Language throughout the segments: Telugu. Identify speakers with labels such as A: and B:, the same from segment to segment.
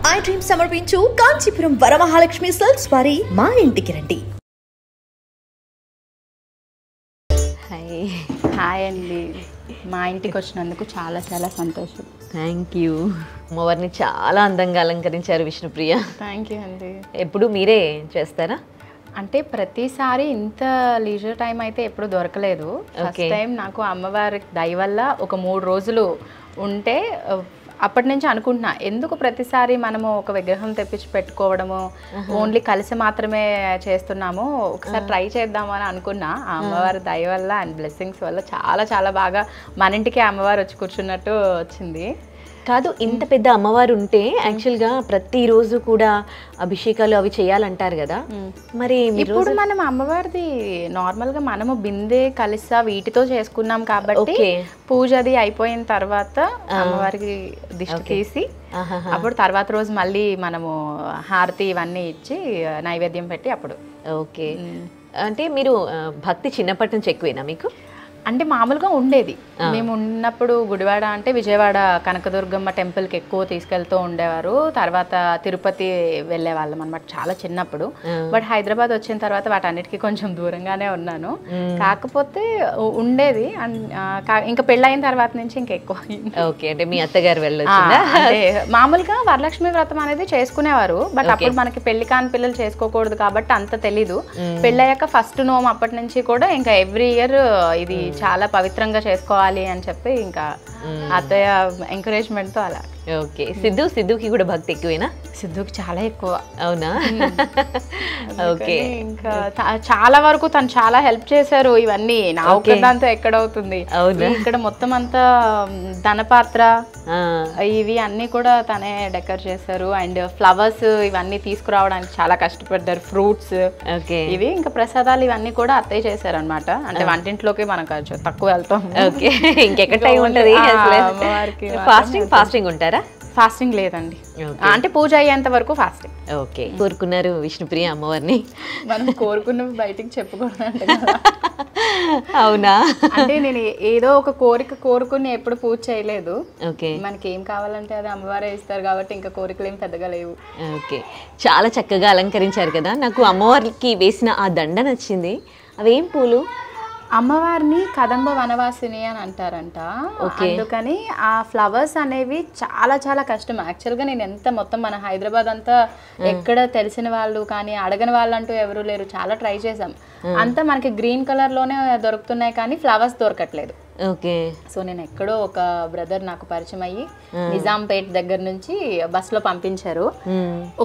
A: మై డ్రీమ్ సమర్పించు కాంచీపురం వరమహాలక్ష్మి సిల్క్స్ వారి మా ఇంటికి రండి.
B: హాయ్ అండి, మా ఇంటికి వచ్చినందుకు చాలా చాలా సంతోషం.
C: Thank you. అమ్మవారిని చాలా అందంగా అలంకరించారు విష్ణుప్రియ.
B: థ్యాంక్ యూ అండి.
C: ఎప్పుడు మీరే చేస్తారా?
B: అంటే ప్రతిసారి ఇంత లీజర్ టైం అయితే ఎప్పుడు దొరకలేదు. ఫస్ట్ టైం నాకు అమ్మవారి దయ వల్ల ఒక 3 రోజులు ఉంటే అప్పటి నుంచి అనుకుంటున్నా, ఎందుకు ప్రతిసారి మనము ఒక విగ్రహం తెప్పించి పెట్టుకోవడము, ఓన్లీ కలిసి మాత్రమే చేస్తున్నాము, ఒకసారి ట్రై చేద్దాము అని అనుకున్నా. ఆ అమ్మవారి దయ వల్ల అండ్ బ్లెస్సింగ్స్ వల్ల చాలా చాలా బాగా మన ఇంటికి అమ్మవారు వచ్చి కూర్చున్నట్టు వచ్చింది.
C: కాదు, ఇంత పెద్ద అమ్మవారు ఉంటే యాక్చువల్గా ప్రతిరోజు కూడా అభిషేకాలు అవి చేయాలంటారు కదా, మరి
B: ఇప్పుడు మనం అమ్మవారిది నార్మల్గా మనము బిందె కలిసా వీటితో చేసుకున్నాం కాబట్టి పూజ అది అయిపోయిన తర్వాత అమ్మవారికి దిష్టి తీసి అప్పుడు తర్వాత రోజు మళ్ళీ మనము హారతి ఇవన్నీ ఇచ్చి నైవేద్యం పెట్టి అప్పుడు.
C: ఓకే, అంటే మీరు భక్తి చిన్నప్పటి నుంచి ఎక్కువేనా మీకు?
B: అంటే మామూలుగా ఉండేది. మేము ఉన్నప్పుడు గుడివాడ అంటే విజయవాడ కనకదుర్గమ్మ టెంపుల్కి ఎక్కువ తీసుకెళ్తూ ఉండేవారు. తర్వాత తిరుపతి వెళ్ళే వాళ్ళం అనమాట చాలా చిన్నప్పుడు. బట్ హైదరాబాద్ వచ్చిన తర్వాత వాటన్నిటికీ కొంచెం దూరంగానే ఉన్నాను. కాకపోతే ఉండేది, ఇంకా పెళ్ళయిన తర్వాత నుంచి ఇంకా ఎక్కువ.
C: ఓకే, అంటే మీ అత్తగారు
B: అంటే మామూలుగా వరలక్ష్మి వ్రతం అనేది చేసుకునేవారు. బట్ అప్పుడు మనకి పెళ్లి కాని పిల్లలు చేసుకోకూడదు కాబట్టి అంత తెలీదు. పెళ్ళయ్యాక ఫస్ట్ నోమ్ అప్పటి నుంచి కూడా ఇంకా ఎవ్రీ ఇయర్ ఇది చాలా పవిత్రంగా చేసుకోవాలి అని చెప్పి ఇంకా అత్తయ్య ఎంకరేజ్మెంట్ తో అలా.
C: ఓకే, సిద్ధుకి కూడా భక్తి ఎక్కువేనా?
B: సిద్ధుకి చాలా ఎక్కువ.
C: అవునా? ఓకే,
B: ఇంకా చాలా వరకు తను చాలా హెల్ప్ చేశారు. ఇవన్నీ నా ఒక్కదాంతో ఎక్కడవుతుంది. ఇక్కడ మొత్తం అంతా ధనపాత్ర ఇవి అన్ని కూడా తనే డెకర్ చేశారు. అండ్ ఫ్లవర్స్ ఇవన్నీ తీసుకురావడానికి చాలా కష్టపడ్డారు. ఫ్రూట్స్ ఇవి ఇంకా ప్రసాదాలు ఇవన్నీ కూడా అత్తయ్య చేశారు అనమాట. అంటే వంటింట్లోకి మనకు తక్కువ వెళ్తాం.
C: ఓకే, ఇంకెక్కడ టైం ఉంటుంది? ఫాస్టింగ్ ఉంటారా?
B: ఫాస్టింగ్ లేదండి, అంటే పూజ అయ్యేంత వరకు ఫాస్టింగ్.
C: ఓకే, కోరుకున్నారు విష్ణుప్రియ అమ్మవారిని?
B: మనం కోరుకున్నవి బయటికి చెప్పకూడదంటే.
C: అవునా?
B: అంటే నేను ఏదో ఒక కోరిక కోరుకుని ఎప్పుడు పూజ చేయలేదు.
C: ఓకే,
B: మనకి ఏం కావాలంటే అది అమ్మవారే ఇస్తారు కాబట్టి ఇంకా కోరికలు ఏం పెద్దగా లేవు.
C: ఓకే, చాలా చక్కగా అలంకరించారు కదా. నాకు అమ్మవారికి వేసిన ఆ దండ నచ్చింది. అవేం పూలు?
B: అమ్మవారిని కదంబ వనవాసిని అని అంటారంట. అందుకని ఆ ఫ్లవర్స్ అనేవి చాలా చాలా కష్టం. యాక్చువల్గా నేను ఎంత మొత్తం మన హైదరాబాద్ అంతా ఎక్కడ తెలిసిన వాళ్ళు కానీ అడగని వాళ్ళు అంటూ ఎవరు లేరు. చాలా ట్రై చేసాం. అంతా మనకి గ్రీన్ కలర్ లోనే దొరుకుతున్నాయి కానీ ఫ్లవర్స్ దొరకట్లేదు.
C: ఓకే, సో
B: నేను ఎక్కడో ఒక బ్రదర్ నాకు పరిచయం అయ్యి నిజాంపేట్ దగ్గర నుంచి బస్ లో పంపించారు.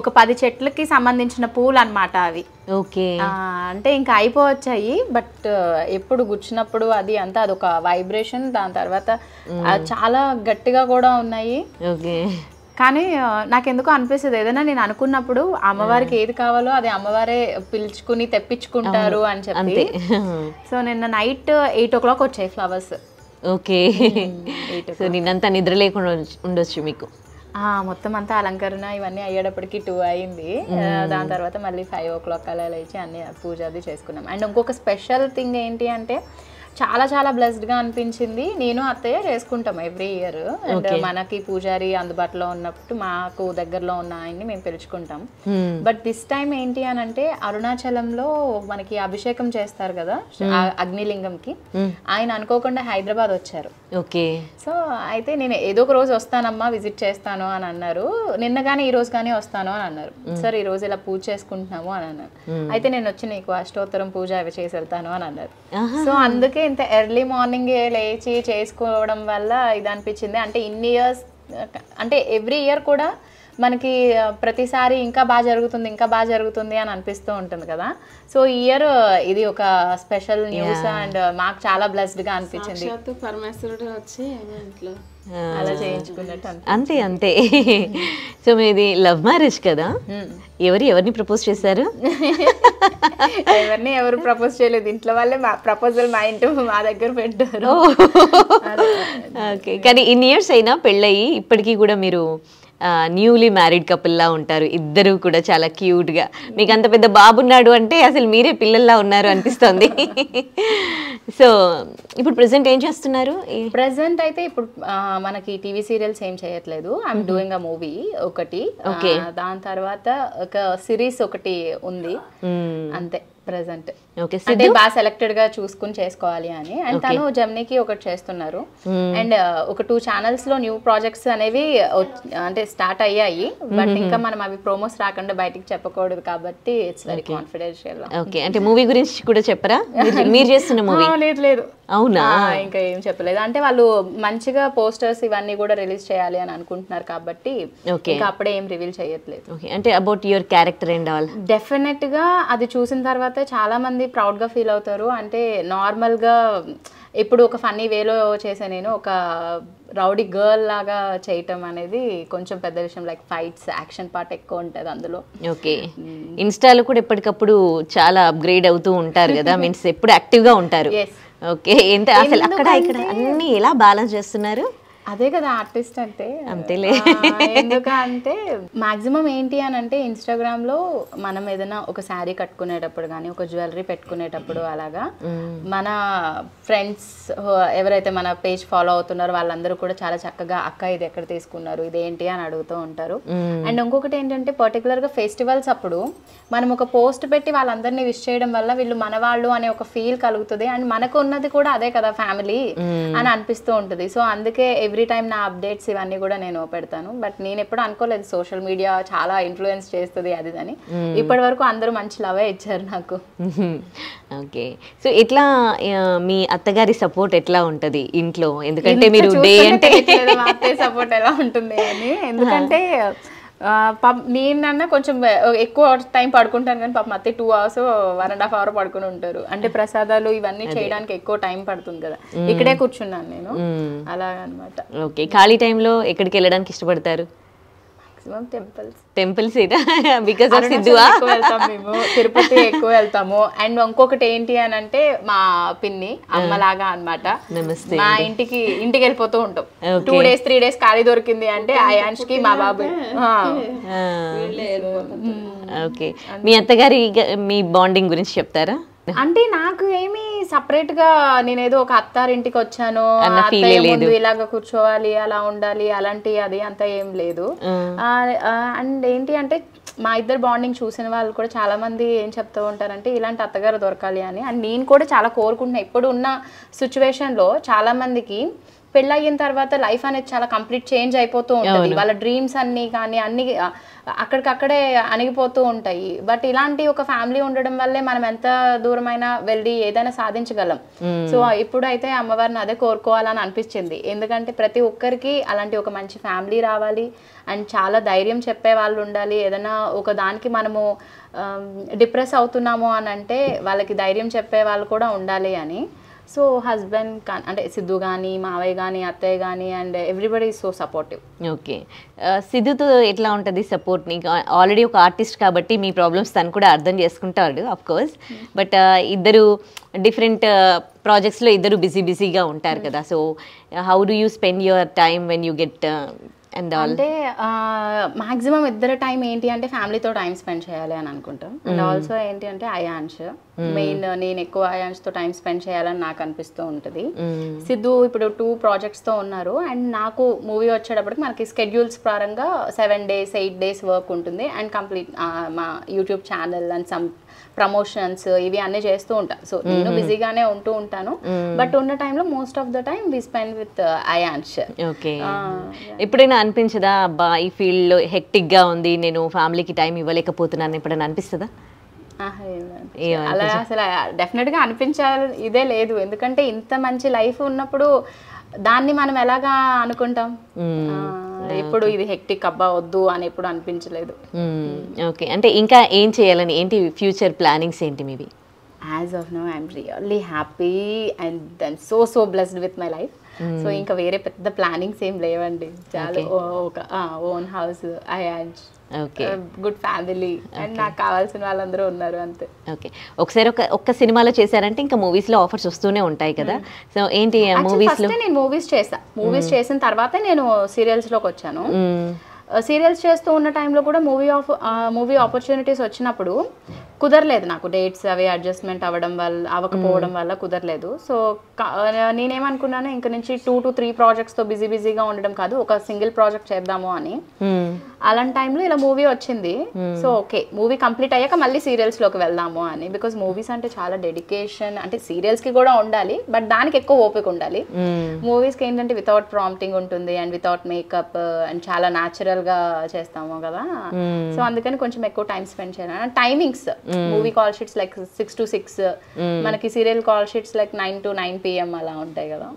B: ఒక 10 చెట్లకి సంబంధించిన పూలు అన్నమాట అవి.
C: ఓకే,
B: అంటే ఇంకా అయిపోవచ్చాయి. బట్ ఎప్పుడు గుచ్చినప్పుడు అది అంతా అదొక వైబ్రేషన్. దాని తర్వాత చాలా గట్టిగా కూడా ఉన్నాయి.
C: ఓకే,
B: కానీ నాకెందుకో అనిపిస్తుంది ఏదైనా నేను అనుకున్నప్పుడు అమ్మవారికి ఏది కావాలో అది అమ్మవారే పిలుచుకుని తెప్పించుకుంటారు అని చెప్పి. సో నిన్న నైట్ 8 o'clock వచ్చాయి ఫ్లవర్స్.
C: ఓకే, సో నిన్నంతా నిద్ర లేకుండా ఉండొచ్చు మీకు.
B: మొత్తం అంతా అలంకరణ ఇవన్నీ అయ్యేటప్పటికి 2 అయింది. దాని తర్వాత మళ్ళీ 5 o'clock అలా లేచి అన్ని పూజ అది చేసుకున్నాం. అండ్ ఇంకొక స్పెషల్ థింగ్ ఏంటి అంటే చాలా చాలా బ్లెస్డ్ గా అనిపించింది. నేను అత్తయ్య చేసుకుంటాం ఎవ్రీ ఇయర్. అండ్ మనకి పూజారి అందుబాటులో ఉన్నప్పుడు మాకు దగ్గరలో ఉన్న ఆయన్ని మేము పిలుచుకుంటాం. బట్ దిస్ టైం ఏంటి అని అంటే అరుణాచలంలో మనకి అభిషేకం చేస్తారు కదా అగ్నిలింగంకి, ఆయన అనుకోకుండా హైదరాబాద్ వచ్చారు.
C: ఓకే,
B: సో అయితే నేను ఏదో ఒక రోజు వస్తానమ్మా విజిట్ చేస్తాను అని అన్నారు. నిన్న కానీ ఈ రోజు కానీ వస్తాను అని అన్నారు. సార్ ఈ రోజు ఇలా పూజ చేసుకుంటున్నాము అని అన్నారు. అయితే నేను వచ్చి నీకు అష్టోత్తరం పూజ అవి చేసి వెళ్తాను అని అన్నారు. సో అందుకే ఇంత ఎర్లీ మార్నింగ్ లేచి చేసుకోవడం వల్ల ఇది అనిపించింది. అంటే ఇన్ని ఇయర్స్ అంటే ఎవ్రీ ఇయర్ కూడా మనకి ప్రతిసారి ఇంకా బాగా జరుగుతుంది అని అనిపిస్తూ ఉంటుంది కదా. సో ఈ ఇయర్ ఇది ఒక స్పెషల్ న్యూస్ అండ్ మాకు చాలా బ్లెస్డ్ గా అనిపించింది. అలా చేయించుకున్నట్టు
C: అంతే అంతే. సో మీది లవ్ మ్యారేజ్ కదా, ఎవరిని ప్రపోజ్ చేశారు?
B: ఎవరు ప్రపోజ్ చేయలేదు, ఇంట్లో వాళ్ళే ప్రపోజల్ మా దగ్గర పెట్టారు.
C: ఓకే, కానీ ఇన్ని ఇయర్స్ అయినా పెళ్ళయి ఇప్పటికీ కూడా మీరు న్యూలీ మ్యారీడ్ కపుల్లా ఉంటారు ఇద్దరు కూడా, చాలా క్యూట్గా. మీకు అంత పెద్ద బాబు ఉన్నాడు అంటే అసలు మీరే పిల్లల్లా ఉన్నారు అనిపిస్తుంది. సో ఇప్పుడు ప్రెసెంట్ ఏం చేస్తున్నారు?
B: ప్రెసెంట్ అయితే ఇప్పుడు మనకి టీవీ సీరియల్స్ ఏం చేయట్లేదు. ఐఎమ్ డూయింగ్ అ మూవీ ఒకటి, దాని తర్వాత ఒక సిరీస్ ఒకటి ఉంది అంతే ప్రెసెంట్. అంటే బాగా సెలెక్టెడ్ గా చూసుకుని చేసుకోవాలి అని. అండ్ తను జెమినీకి ఒకటి చేస్తున్నారు. అండ్ ఒక 2 ఛానల్స్ లో న్యూ ప్రాజెక్ట్స్ అనేవి అంటే స్టార్ట్ అయ్యాయి. బట్ ఇంకా మనం అవి ప్రోమోస్ రాకుండా బయటికి చెప్పకూడదు కాబట్టి ఇట్స్ వెరీ కాన్ఫిడెన్షియల్.
C: ఓకే, అంటే మూవీ గురించి కూడా చెప్పరా? మీరు చేస్తున్న మూవీ?
B: లేదు.
C: అవునా?
B: ఇంకా ఏం చెప్పలేదు. అంటే వాళ్ళు మంచిగా పోస్టర్స్ ఇవన్నీ కూడా రిలీజ్ చేయాలి అని అనుకుంటున్నారు కాబట్టి ఇంకా అప్పుడే ఏం రివీల్ చేయట్లేదు.
C: అంటే about your character and all,
B: definite గా అది చూసిన తర్వాత చాలా మంది ప్రౌడ్ గా ఫీల్ అవుతారు. అంటే నార్మల్ గా ఇప్పుడు ఒక ఫన్నీ వేలో చేసే నేను ఒక రౌడీ గర్ల్ లాగా చేయటం అనేది కొంచెం పెద్ద విషయం. లైక్ ఫైట్స్, యాక్షన్ పార్ట్ ఎక్కువ ఉంటుంది అందులో.
C: ఓకే, ఇన్స్టాలో కూడా ఎప్పటికప్పుడు చాలా అప్గ్రేడ్ అవుతూ ఉంటారు కదా, మీన్స్ ఎప్పుడు యాక్టివ్ గా ఉంటారు. ఓకే, ఎంత అసలు అక్కడ ఇక్కడ అన్ని ఎలా బ్యాలెన్స్ చేస్తున్నారు?
B: అదే కదా ఆర్టిస్ట్ అంటే.
C: అంతేలే.
B: ఎందుకంటే మాక్సిమం ఏంటి అని అంటే ఇన్స్టాగ్రామ్ లో మనం ఏదైనా ఒక శారీ కట్టుకునేటప్పుడు కానీ ఒక జ్యువెలరీ పెట్టుకునేటప్పుడు అలాగా మన ఫ్రెండ్స్ ఎవరైతే మన పేజ్ ఫాలో అవుతున్నారో వాళ్ళందరూ కూడా చాలా చక్కగా అక్క ఇది ఎక్కడ తీసుకున్నారు, ఇదేంటి అని అడుగుతూ ఉంటారు. అండ్ ఇంకొకటి ఏంటంటే పర్టికులర్ గా ఫెస్టివల్స్ అప్పుడు మనం ఒక పోస్ట్ పెట్టి వాళ్ళందరినీ విష్ చేయడం వల్ల వీళ్ళు మన వాళ్ళు అనే ఒక ఫీల్ కలుగుతుంది. అండ్ మనకు ఉన్నది కూడా అదే కదా ఫ్యామిలీ అని అనిపిస్తూ ఉంటుంది. సో అందుకే ఎవ్రీ టైం నా అప్డేట్స్ ఇవన్నీ కూడా నేను పెడతాను. బట్ నేను ఎప్పుడు అనుకోలేదు సోషల్ మీడియా చాలా ఇన్ఫ్లుయెన్స్ చేస్తుంది అది అని. ఇప్పటి వరకు అందరూ మంచి లవే ఇచ్చారు నాకు.
C: ఓకే, సో ఎట్లా మీ అత్తగారి సపోర్ట్ ఎట్లా ఉంటది ఇంట్లో? ఎందుకంటే మీరు డే అంటే
B: మా అత్తయ్య సపోర్ట్ ఎలా ఉంటుంది అని. ఎందుకంటే నేనన్నా కొంచెం ఎక్కువ టైం పడుకుంటాను కానీ పాపం అత్తే 2 hours 1.5 hour పడుకుని ఉంటారు. అంటే ప్రసాదాలు ఇవన్నీ చేయడానికి ఎక్కువ టైం పడుతుంది కదా, ఇక్కడే కూర్చున్నాను నేను అలాగనమాట.
C: ఓకే, ఖాళీ టైంలో ఎక్కడికి వెళ్ళడానికి ఇష్టపడతారు? టెంపుల్స్ బికాజ్ ఆఫ్ సిద్ధువా?
B: మేము తిరుపతి ఎక్కువ వెళ్తాము. అండ్ ఇంకొకటి ఏంటి అని అంటే మా పిన్ని అమ్మలాగా అన్నమాట. మా ఇంటికి వెళ్ళిపోతూ ఉంటాం. 2 days 3 days ఖాళీ దొరికింది అంటే అయాన్ష్ కి మా బాబు.
C: ఓకే, మీ అత్తగారి మీ బాండింగ్ గురించి చెప్తారా?
B: అంటే నాకు ఏమి సపరేట్ గా నేనేదో ఒక అత్తారింటికి వచ్చాను అత్తయ్య ముందు ఇలాగ కూర్చోవాలి అలా ఉండాలి అలాంటి అది అంతా ఏం లేదు. అండ్ ఏంటి అంటే మా ఇద్దరు బాండింగ్ చూసిన వాళ్ళు కూడా చాలా మంది ఏం చెప్తూ ఉంటారంటే ఇలాంటి అత్తగారు దొరకాలి అని. అండ్ నేను కూడా చాలా కోరుకుంటున్నా. ఇప్పుడు ఉన్న సిచ్యువేషన్ లో చాలా మందికి పెళ్ళయిన తర్వాత లైఫ్ అనేది చాలా కంప్లీట్ చేంజ్ అయిపోతూ ఉంటుంది. వాళ్ళ డ్రీమ్స్ అన్ని కానీ అన్ని అక్కడికక్కడే అణిగిపోతూ ఉంటాయి. బట్ ఇలాంటి ఒక ఫ్యామిలీ ఉండడం వల్లే మనం ఎంత దూరమైనా వెళ్ళి ఏదైనా సాధించగలం. సో ఇప్పుడైతే అమ్మవారిని అదే కోరుకోవాలని అనిపించింది. ఎందుకంటే ప్రతి ఒక్కరికి అలాంటి ఒక మంచి ఫ్యామిలీ రావాలి అండ్ చాలా ధైర్యం చెప్పే వాళ్ళు ఉండాలి. ఏదైనా ఒక దానికి మనము డిప్రెస్ అవుతున్నాము అని అంటే వాళ్ళకి ధైర్యం చెప్పే వాళ్ళు కూడా ఉండాలి అని. సో హస్బెండ్ అంటే సిద్ధు కానీ మావయ్య కానీ అత్తయ్య కానీ and everybody is so supportive.
C: Okay, సిద్ధుతో ఎట్లా ఉంటుంది సపోర్ట్? నీకు ఆల్రెడీ ఒక ఆర్టిస్ట్ కాబట్టి మీ ప్రాబ్లమ్స్ తను కూడా అర్థం చేసుకుంటాడు అఫ్ కోర్స్. బట్ ఇద్దరు డిఫరెంట్ ప్రాజెక్ట్స్లో ఇద్దరు బిజీగా ఉంటారు కదా. So how do you spend your time when you get
B: అంటే మాక్సిమం ఇద్దరు టైం ఏంటి అంటే ఫ్యామిలీతో టైం స్పెండ్ చేయాలి అని అనుకుంటాం. అండ్ ఆల్సో ఏంటి అంటే అయాన్ష్ మెయిన్ నేను ఎక్కువ అయాన్ష్ తో టైం స్పెండ్ చేయాలని నాకు అనిపిస్తూ ఉంటుంది. సిద్ధు ఇప్పుడు 2 projects తో ఉన్నారు. అండ్ నాకు మూవీ వచ్చేటప్పటికి మనకి స్కెడ్యూల్స్ పరంగా 7 days 8 days వర్క్ ఉంటుంది. అండ్ కంప్లీట్ మా YouTube channel and some promotions ఇవి అన్నీ చేస్తూ ఉంటాను. సో నేను బిజీగానే ఉంటూ ఉంటాను. బట్ ఉన్న టైంలో most of the time we spend with Ayansh.
C: Okay, ఎప్పుడైనా అనిపించదా అబ్బా ఈ ఫీల్డ్ లో హెక్టిక్ గా ఉంది నేను ఫ్యామిలీకి టైం ఇవ్వలేకపోతున్నాను ఎప్పుడైనా అనిపిస్తుందా?
B: అలా అసలు డెఫినెట్ గా అనిపించాలి ఇదే లేదు. ఎందుకంటే ఇంత మంచి లైఫ్ ఉన్నప్పుడు దాన్ని మనం ఎలాగా అనుకుంటాం. ఎప్పుడు ఇది హెక్టిక్ అబ్బా వద్దు అని ఎప్పుడు అనిపించలేదు.
C: ఓకే, అంటే ఇంకా ఏం చేయాలని ఏంటి ఫ్యూచర్ ప్లానింగ్స్ ఏంటి మీవి?
B: As of now, I'm really happy and I'm so blessed with my life. So ఇంకా వేరే పెద్ద ప్లానింగ్స్ ఏం లేవండి. చాలా ఒక own house, good family and నాకు కావాల్సిన వాళ్ళందరూ ఉన్నారు అంతే.
C: ఓకే, ఒకసారి ఒక్క సినిమాలో చేశారంటే ఇంకా మూవీస్ లో ఆఫర్స్ వస్తూనే ఉంటాయి కదా. సో ఏంటి మూవీస్ లో?
B: నేను మూవీస్ చేసిన తర్వాతే నేను సీరియల్స్ లోకి వచ్చాను. సీరియల్స్ చేస్తూ ఉన్న టైంలో కూడా మూవీ ఆపర్చునిటీస్ వచ్చినప్పుడు కుదరలేదు నాకు, డేట్స్ అవి అడ్జస్ట్మెంట్ అవ్వకపోవడం వల్ల కుదరలేదు. సో నేనేమనుకున్నాను, ఇంక నుంచి 2 to 3 ప్రాజెక్ట్స్తో బిజీగా ఉండడం కాదు, ఒక సింగిల్ ప్రాజెక్ట్ చేద్దాము అని. అలాంటి టైంలో ఇలా మూవీ వచ్చింది. సో ఓకే, మూవీ కంప్లీట్ అయ్యాక మళ్ళీ సీరియల్స్లోకి వెళ్దాము అని. బికాజ్ మూవీస్ అంటే చాలా డెడికేషన్, అంటే సీరియల్స్కి కూడా ఉండాలి బట్ దానికి ఎక్కువ ఓపిక ఉండాలి. మూవీస్కి ఏంటంటే వితౌట్ ప్రాంప్టింగ్ ఉంటుంది అండ్ వితౌట్ మేకప్ అండ్ చాలా న్యాచురల్గా చేస్తాము కదా. సో అందుకని కొంచెం ఎక్కువ టైం స్పెండ్ చేయాలి. Timings movie call sheets like 6 to 6, మనకి serial call sheets like 9 to 9 PM అలా ఉంటాయి కదా.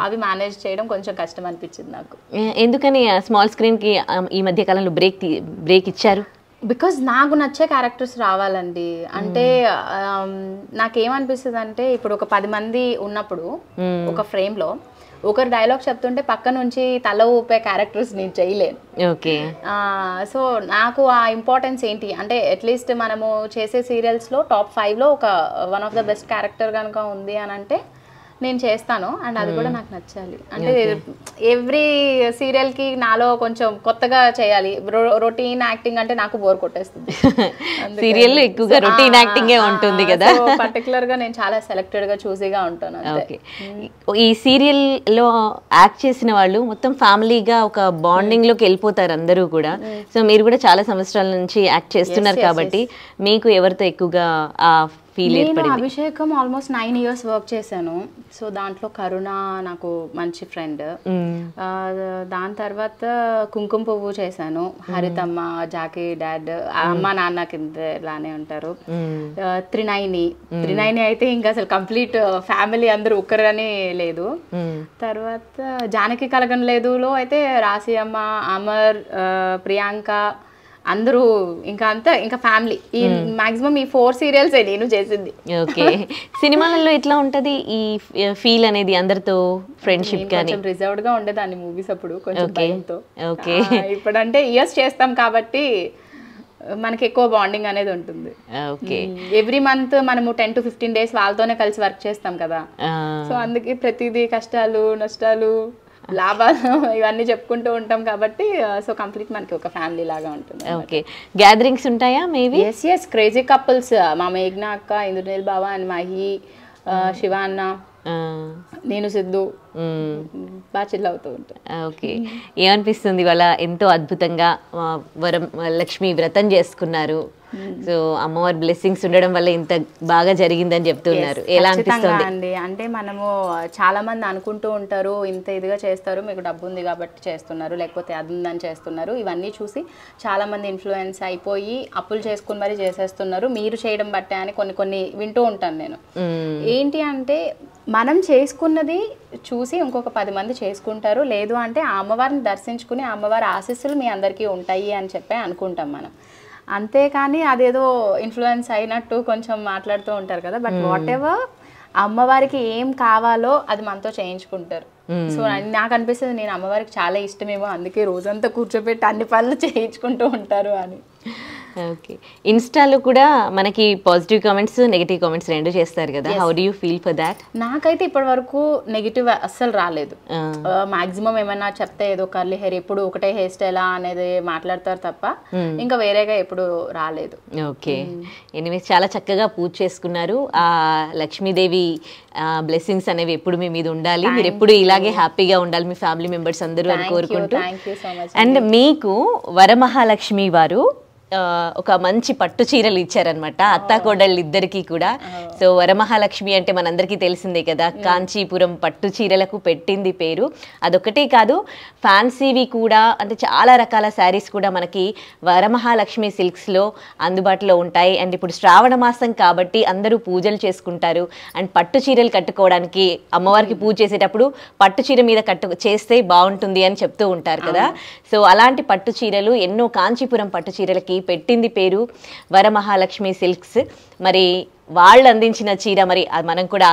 B: అవి మేనేజ్ చేయడం కొంచెం కష్టం అనిపించింది నాకు.
C: ఎందుకని స్మాల్ స్క్రీన్ కి ఈ మధ్య కాలంలో బ్రేక్ ఇచ్చారు?
B: బికాజ్ నాకు నచ్చే క్యారెక్టర్స్ రావాలండి. అంటే నాకేమనిపిస్తుంది అంటే, ఇప్పుడు ఒక 10 మంది ఉన్నప్పుడు ఒక ఫ్రేమ్ లో ఒకరు డైలాగ్ చెప్తుంటే పక్క నుంచి తల ఊపే క్యారెక్టర్స్ నేను చేయలేను.
C: ఓకే.
B: సో నాకు ఆ ఇంపార్టెన్స్ ఏంటి అంటే, అట్లీస్ట్ మనము చేసే సీరియల్స్లో టాప్ 5లో ఒక one of the best character కనుక ఉంది అని అంటే నేను చేస్తాను. అండ్ అది కూడా నాకు నచ్చాలి. అంటే ఎవ్రీ సీరియల్కి నాలో కొంచెం కొత్తగా చేయాలి. రొటీన్ యాక్టింగ్ అంటే నాకు బోర్ కొట్టేస్తుంది.
C: సీరియల్లో ఎక్కువగా రొటీన్ యాక్టింగే ఉంటుంది కదా.
B: పర్టికులర్గా నేను చాలా సెలెక్టెడ్గా చూసీగా ఉంటాను.
C: ఓకే. ఈ సీరియల్లో యాక్ట్ చేసిన వాళ్ళు మొత్తం ఫ్యామిలీగా ఒక బాండింగ్లోకి వెళ్ళిపోతారు అందరూ కూడా. సో మీరు కూడా చాలా సంవత్సరాల నుంచి యాక్ట్ చేస్తున్నారు కాబట్టి మీకు ఎవరితో ఎక్కువగా ఆ
B: నేను అభిషేకం ఆల్మోస్ట్ 9 years వర్క్ చేశాను. సో దాంట్లో కరుణ నాకు మంచి ఫ్రెండ్. దాని తర్వాత కుంకుమ పువ్వు చేశాను, హరితమ్మ, జాకీ డాడ్, అమ్మ నాన్న కింద ఇలానే ఉంటారు. త్రినైని అయితే ఇంకా అసలు కంప్లీట్ ఫ్యామిలీ అందరూ ఒక్కరని లేదు. తర్వాత జానకి కలగనలేదులో అయితే రాశి అమ్మ, అమర్, ప్రియాంక అందరూ ఇంకా ఫ్యామిలీ. ఈ మాక్సిమం ఈ 4 సీరియల్స్ నేను చేసింది.
C: ఓకే. సినిమాలలో ఎట్లా ఉంటది ఈ ఫీల్ అనేది అందరితో ఫ్రెండ్షిప్ కానీ?
B: కొంచెం రిజర్వ్డ్ గా ఉండేదాన్ని మూవీస్ అప్పుడు, కొంచెం భయంతో. ఓకే. ఇప్పుడంటే ఇయర్స్ చేస్తాం కాబట్టి మనకి ఎక్కువ బాండింగ్ అనేది ఉంటుంది. ఓకే. ఎవ్రీ మంత్ మనము 10 to 15 days వాళ్ళతోనే కలిసి వర్క్ చేస్తాం కదా. సో అందుకే ప్రతిదీ కష్టాలు నష్టాలు లాభాలు ఇవన్నీ చెప్పుకుంటూ ఉంటాం కాబట్టి సో కంప్లీట్ మనకి ఒక ఫ్యామిలీ లాగా ఉంటుంది.
C: ఓకే. గ్యాదరింగ్స్ ఉంటాయా మేబీ?
B: ఎస్ క్రేజీ కపుల్స్, మా మేఘ్నా అక్క, ఇంద్రనీల్ బాబా అండ్ మహి, శివ అన్న, నేను సిద్ధు బాగా చిల్ అవుతూ ఉంటాను.
C: ఓకే. ఏమనిపిస్తుంది వాళ్ళ ఎంతో అద్భుతంగా లక్ష్మి వ్రతం చేసుకున్నారు. సో అమ్మవారి బ్లెస్సింగ్స్ ఉండడం వల్ల ఇంత బాగా జరిగిందని చెప్తున్నారు. ఎలా అనిపిస్తుంది
B: అండి? అంటే మనము చాలా మంది అనుకుంటూ ఉంటారు, ఇంత ఇదిగా చేస్తారు, మీకు డబ్బు ఉంది కాబట్టి చేస్తున్నారు, లేకపోతే అది ఉందని చేస్తున్నారు. ఇవన్నీ చూసి చాలా మంది ఇన్ఫ్లుయెన్స్ అయిపోయి అప్పులు చేసుకుని మరీ చేసేస్తున్నారు, మీరు చేయడం బట్టే అని కొన్ని వింటూ ఉంటాను నేను. ఏంటి అంటే, మనం చేసుకున్నది చూసి ఇంకొక 10 మంది చేసుకుంటారు, లేదు అంటే ఆ అమ్మవారిని దర్శించుకుని ఆ అమ్మవారి ఆశీస్సులు మీ అందరికీ ఉంటాయి అని చెప్పి అనుకుంటాం మనం. అంతేకాని అదేదో ఇన్ఫ్లుయెన్స్ అయినట్టు కొంచెం మాట్లాడుతూ ఉంటారు కదా. బట్ వాట్ ఎవర్ అమ్మవారికి ఏం కావాలో అది మనతో చేయించుకుంటారు. సో నాకు అనిపిస్తుంది నేను అమ్మవారికి చాలా ఇష్టమేమో, అందుకే రోజంతా కూర్చోబెట్టి అన్ని పనులు చేయించుకుంటూ ఉంటారు అని.
C: ఓకే. ఇన్స్టాలో కూడా మనకి పాజిటివ్ కామెంట్స్ నెగిటివ్ కామెంట్స్ రెండు చేస్తారు కదా. How do you feel for that?
B: నాకైతే ఇప్పటి వరకు నెగిటివ్ అస్సలు రాలేదు. మాక్సిమం ఏమైనా చెప్తే ఏదో కర్లీ హెయిర్, ఎప్పుడు ఒకటే హెయిర్ స్టైల్ అనేది మాట్లాడతారు తప్ప ఇంకా వేరేగా ఎప్పుడు రాలేదు.
C: ఓకే. ఎనీవేస్ చాలా చక్కగా పూజ చేసుకున్నారు. ఆ లక్ష్మీదేవి బ్లెస్సింగ్స్ అనేవి ఎప్పుడు మీ మీద ఉండాలి, మీరు ఎప్పుడు ఇలాగే హ్యాపీగా ఉండాలి మీ ఫ్యామిలీ మెంబర్స్ అందరూ అని కోరుకుంటూ. అండ్ మీకు వరమహాలక్ష్మి వారు ఒక మంచి పట్టు చీరలు ఇచ్చారనమాట అత్తాకోడళ్ళు ఇద్దరికి కూడా. సో వరమహాలక్ష్మి అంటే మనందరికీ తెలిసిందే కదా, కాంచీపురం పట్టు చీరలకు పెట్టింది పేరు. అదొకటే కాదు, ఫ్యాన్సీవి కూడా, అంటే చాలా రకాల శారీస్ కూడా మనకి వరమహాలక్ష్మి సిల్క్స్లో అందుబాటులో ఉంటాయి. అండ్ ఇప్పుడు శ్రావణ మాసం కాబట్టి అందరూ పూజలు చేసుకుంటారు. అండ్ పట్టు చీరలు కట్టుకోవడానికి అమ్మవారికి పూజ చేసేటప్పుడు పట్టు చీర మీద చేస్తే బాగుంటుంది అని చెప్తూ ఉంటారు కదా. సో అలాంటి పట్టు చీరలు ఎన్నో, కాంచీపురం పట్టు చీరలకి పెట్టింది పేరు వరమహాలక్ష్మి సిల్క్స్. మరి వాళ్ళు అందించిన చీర మరి మనం కూడా